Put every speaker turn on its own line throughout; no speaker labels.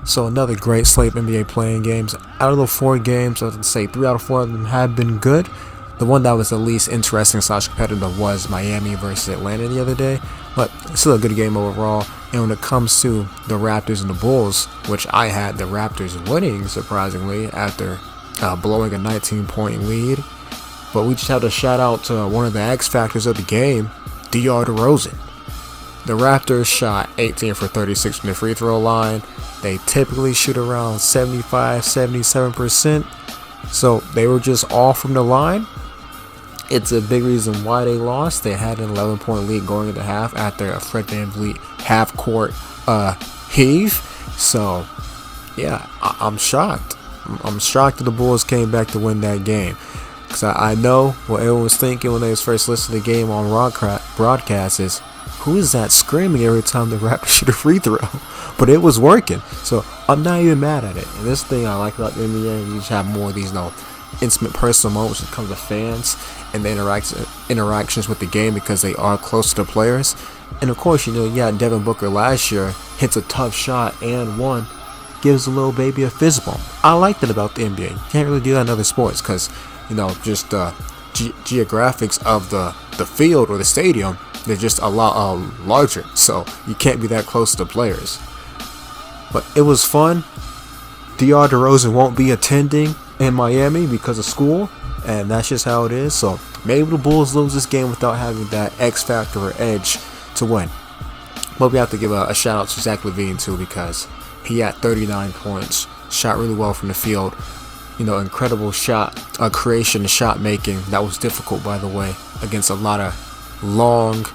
So another great slate of NBA playing games. Out of the 4 games, I'd say 3 out of 4 of them have been good. The one that was the least interesting / competitive was Miami versus Atlanta the other day, but still a good game overall. And when it comes to the Raptors and the Bulls, which I had the Raptors winning surprisingly after blowing a 19-point lead, but we just have to shout out to one of the X factors of the game, DeRozan. The Raptors shot 18 for 36 from the free throw line. They typically shoot around 75-77%, so they were just off from the line. It's a big reason why they lost. They had an 11-point lead going into half after a Fred VanVleet half-court heave. So, yeah, I'm shocked. I'm shocked that the Bulls came back to win that game. Because I know what everyone was thinking when they was first listening to the game on broadcast is, who is that screaming every time the Raptors shoot a free throw? But it was working. So, I'm not even mad at it. And this thing I like about the NBA, you just have more of these, intimate personal moments when it comes to fans and the interactions with the game because they are close to the players. And of course, you got Devin Booker last year, hits a tough shot and one, gives a little baby a fist bump. I like that about the NBA. You can't really do that in other sports because, just the geographics of the field or the stadium, they're just a lot larger. So you can't be that close to the players. But it was fun. DeRozan won't be attending in Miami because of school, and that's just how it is. So maybe the Bulls lose this game without having that X factor or edge to win. But we have to give a shout out to Zach LaVine too, because he had 39 points, shot really well from the field. Incredible shot creation, shot making. That was difficult, by the way, against a lot of long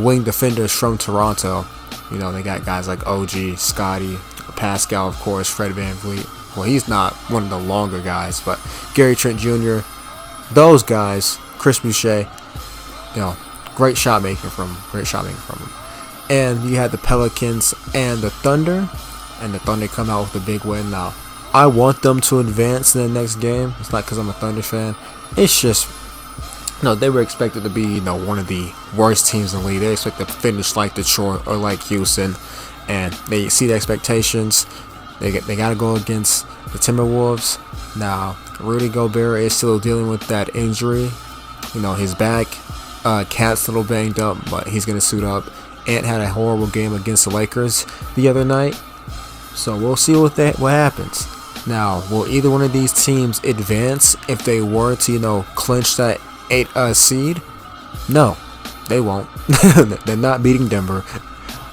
wing defenders from Toronto. They got guys like OG, Scotty, Pascal, of course, Fred VanVleet. Well, he's not one of the longer guys, but Gary Trent Jr., those guys, Chris Boucher, great shot making from him. And you had the Pelicans and the Thunder, and the Thunder come out with a big win. Now, I want them to advance in the next game. It's not because I'm a Thunder fan. It's just, they were expected to be, one of the worst teams in the league. They expect to finish like Detroit or like Houston, and they see the expectations. They got to go against the Timberwolves. Now, Rudy Gobert is still dealing with that injury. His back, Cat's a little banged up, but he's going to suit up. Ant had a horrible game against the Lakers the other night. So we'll see what happens. Now, will either one of these teams advance if they were to, clinch that 8 seed? No, they won't. They're not beating Denver.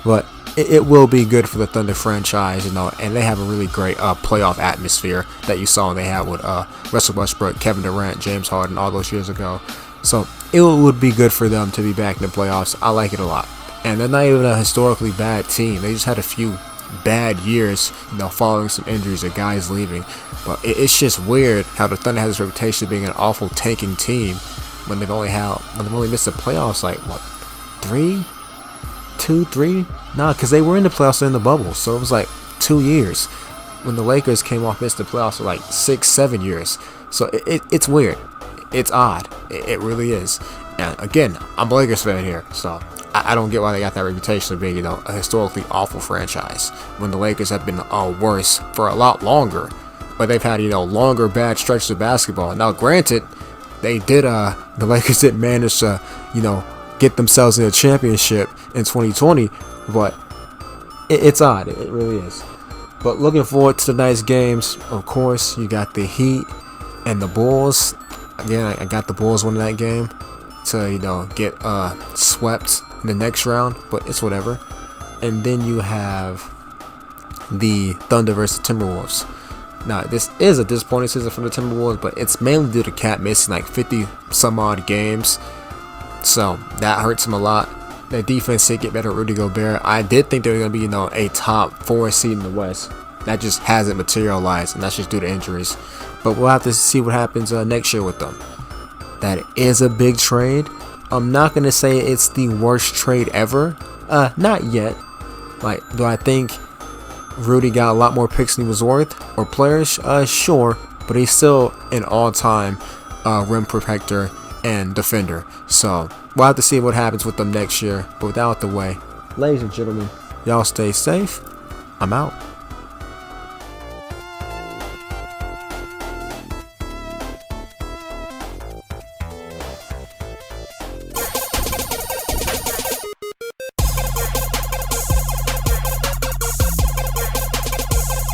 But it will be good for the Thunder franchise, and they have a really great playoff atmosphere that you saw they had with Russell Westbrook, Kevin Durant, James Harden all those years ago. So it would be good for them to be back in the playoffs. I like it a lot. And they're not even a historically bad team. They just had a few bad years, following some injuries or guys leaving. But it's just weird how the Thunder has this reputation of being an awful tanking team when they've only missed the playoffs like 3? Nah, because they were in the playoffs in the bubble, so it was like 2 years. When the Lakers came off missed the playoffs for like 6-7 years. So it's weird. It's odd. It really is. And again, I'm a Lakers fan here, so I don't get why they got that reputation of being, a historically awful franchise when the Lakers have been worse for a lot longer. But they've had, longer bad stretches of basketball. Now, granted, the Lakers didn't manage to, get themselves in a championship in 2020, but it's odd. It really is. But looking forward to tonight's games. Of course, you got the Heat and the Bulls. Again, I got the Bulls winning that game to, get swept in the next round, but it's whatever. And then you have the Thunder versus Timberwolves. Now, this is a disappointing season for the Timberwolves, but it's mainly due to Cat missing like 50 some odd games. So that hurts him a lot. Their defense did get better with Rudy Gobert. I did think they were going to be, a top 4 seed in the West. That just hasn't materialized, and that's just due to injuries. But we'll have to see what happens next year with them. That is a big trade. I'm not going to say it's the worst trade ever. Not yet. Do I think Rudy got a lot more picks than he was worth? Or players? Sure. But he's still an all-time rim protector and defender. So we'll have to see what happens with them next year. But without the way, ladies and gentlemen, y'all stay safe. I'm out.